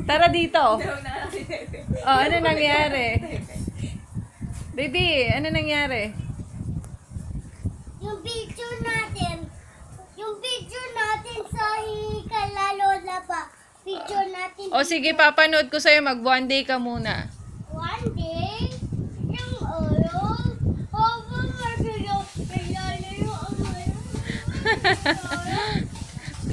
Tara dito. Daw na si Tete. Oh, ano nangyari? Baby, ano nangyari? Yung picture natin sa Kalalola ba? Picture natin. O sige, papanood ko sa'yo. Mag-one day ka muna. One day, yung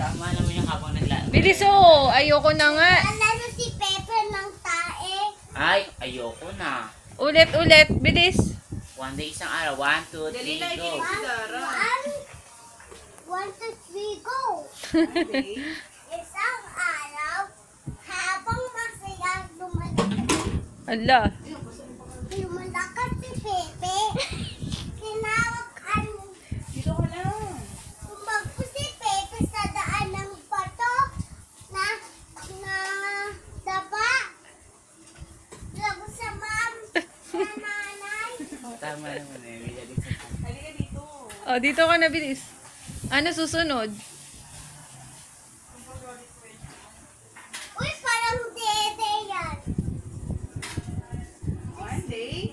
Tama naman yung habang naglaro. Bilis oh! Ayoko na nga. Alalo si Pepe ng tae. Ay, ayoko na. Ulit. Bilis. One day isang araw. 1, 2, Dali 3, na, go. ikinig si Dara. One, two, three, go! Okay. Isang araw, habang masaya lumalakas Ala. si Pepe, tinawag Dito ka lang. Tumakbo si Pepe sa daan ng bato na daba. Lago sa nanay. Tama naman eh. May dalit sa Halika dito. O, dito ka na, bilis. Ano susunod? Uy, parang dede yan. One day.